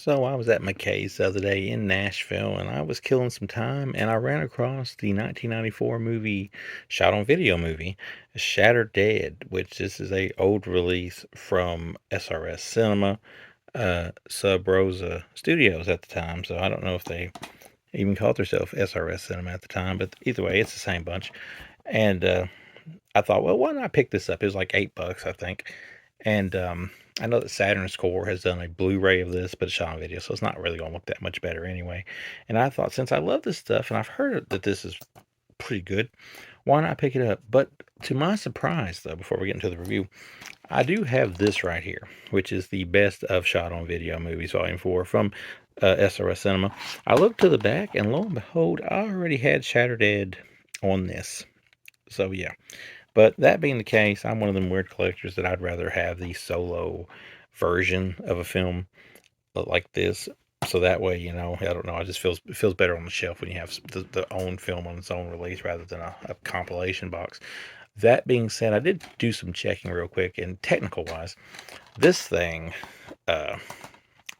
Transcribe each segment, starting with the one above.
So I was at McKay's the other day in Nashville and I was killing some time and I ran across the 1994 movie, shot on video movie, Shatter Dead, which this is a old release from SRS Cinema, Sub Rosa Studios at the time. So I don't know if they even called themselves SRS Cinema at the time, but either way, it's the same bunch. And I thought, well, why not pick this up? It was like $8, I think. And I know that Saturn's Core has done a Blu-ray of this, but it's shot on video, so it's not really going to look that much better anyway. And I thought, since I love this stuff and I've heard that this is pretty good, why not pick it up? But to my surprise, though, before we get into the review, I do have this right here, which is the best of shot on video movies, Volume 4 from SRS Cinema. I looked to the back, and lo and behold, I already had Shatter Dead on this. So yeah. But that being the case, I'm one of them weird collectors that I'd rather have the solo version of a film like this. So that way, I don't know, it just feels better on the shelf when you have the own film on its own release rather than a compilation box. That being said, I did do some checking real quick, and technical wise, this thing, uh,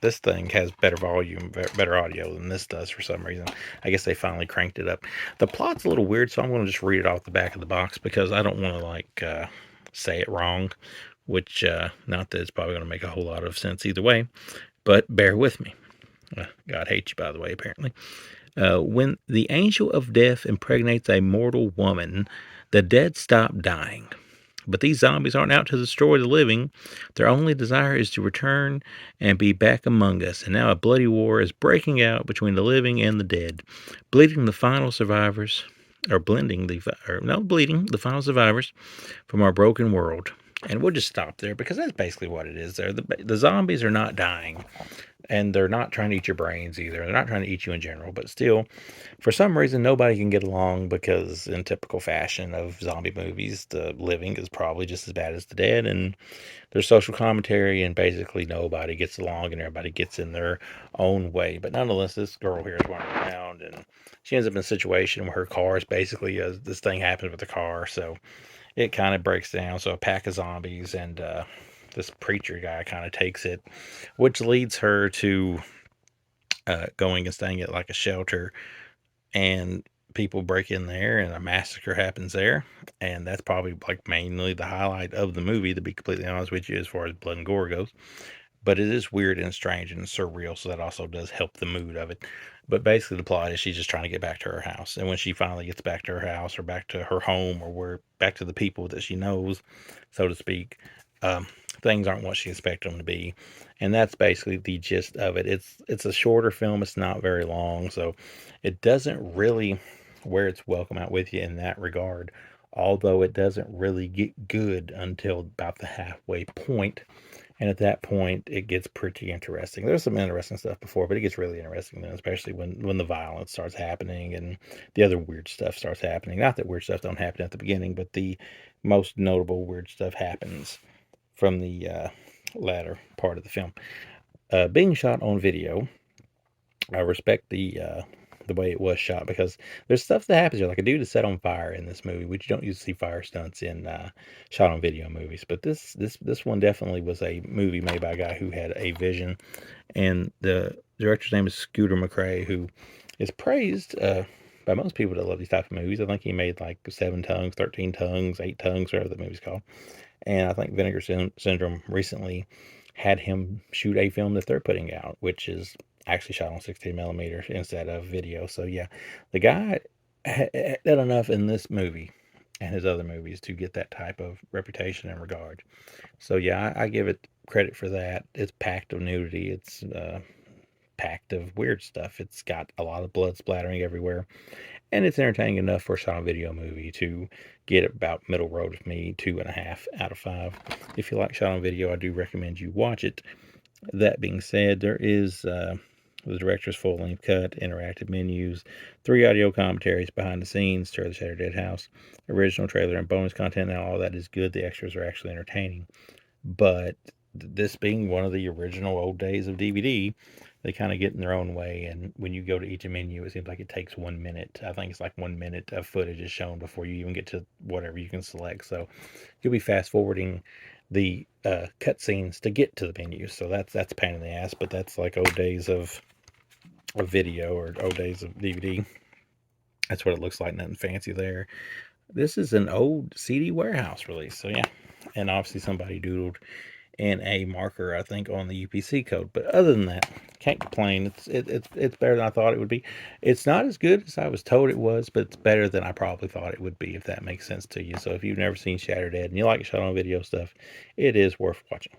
this thing has better volume, better audio than this does for some reason. I guess they finally cranked it up. The plot's a little weird, so I'm going to just read it off the back of the box because I don't want to say it wrong, which not that it's probably going to make a whole lot of sense either way, but bear with me. God hates you, by the way, apparently. When the angel of death impregnates a mortal woman, the dead stop dying. But these zombies aren't out to destroy the living. Their only desire is to return and be back among us. And now a bloody war is breaking out between the living and the dead, bleeding the final survivors, or blending the, or no, bleeding the final survivors from our broken world. And we'll just stop there because that's basically what it is there. The zombies are not dying, and they're not trying to eat your brains either. They're not trying to eat you in general, but still, for some reason, nobody can get along because, in typical fashion of zombie movies, the living is probably just as bad as the dead, and there's social commentary, and basically nobody gets along, and everybody gets in their own way. But nonetheless, this girl here is running around, and she ends up in a situation where her car is basically this thing happens with the car, so it kind of breaks down. So a pack of zombies and this preacher guy kind of takes it, which leads her to going and staying at like a shelter, and people break in there and a massacre happens there. And that's probably like mainly the highlight of the movie, to be completely honest with you, as far as blood and gore goes. But it is weird and strange and surreal, so that also does help the mood of it. But basically, the plot is she's just trying to get back to her house. And when she finally gets back to her house or back to her home or back to the people that she knows, so to speak, um, things aren't what she expected them to be. And that's basically the gist of it. It's a shorter film. It's not very long, so it doesn't really wear its welcome out with you in that regard. Although it doesn't really get good until about the halfway point, and at that point, it gets pretty interesting. There's some interesting stuff before, but it gets really interesting then, especially when the violence starts happening and the other weird stuff starts happening. Not that weird stuff don't happen at the beginning, but the most notable weird stuff happens from the latter part of the film. Being shot on video, I respect the way it was shot, because there's stuff that happens here. Like a dude is set on fire in this movie, which you don't usually see fire stunts in shot on video movies. But this one definitely was a movie made by a guy who had a vision, and the director's name is Scooter McCrae, who is praised by most people that love these type of movies. I think he made like 7 tongues, 13 tongues, 8 tongues, whatever the movie's called. And I think Vinegar Syndrome recently had him shoot a film that they're putting out, which is actually shot on 16 millimeters instead of video. So yeah, the guy did enough in this movie and his other movies to get that type of reputation and regard. So yeah, I give it credit for that. It's packed of nudity. It's packed of weird stuff. It's got a lot of blood splattering everywhere, and it's entertaining enough for a shot on video movie to get about middle road with me, 2.5 out of 5. If you like shot on video, I do recommend you watch it. That being said, there is the director's full-length cut, interactive menus, 3 audio commentaries, behind the scenes, tour of the Shatter Dead house, original trailer, and bonus content. Now, all that is good. The extras are actually entertaining. But this being one of the original old days of DVD, they kind of get in their own way. And when you go to each menu, it seems like it takes 1 minute. I think it's like 1 minute of footage is shown before you even get to whatever you can select. So you'll be fast forwarding the cutscenes to get to the menu. So that's a pain in the ass, but that's like old days of video or old days of DVD. That's what it looks like. Nothing fancy there. This is an old CD warehouse release. So yeah, and obviously somebody doodled in a marker, I think, on the UPC code. But other than that, can't complain. It's better than I thought it would be. It's not as good as I was told it was, but it's better than I probably thought it would be, if that makes sense to you. So if you've never seen Shatter Dead and you like shot on video stuff, it is worth watching.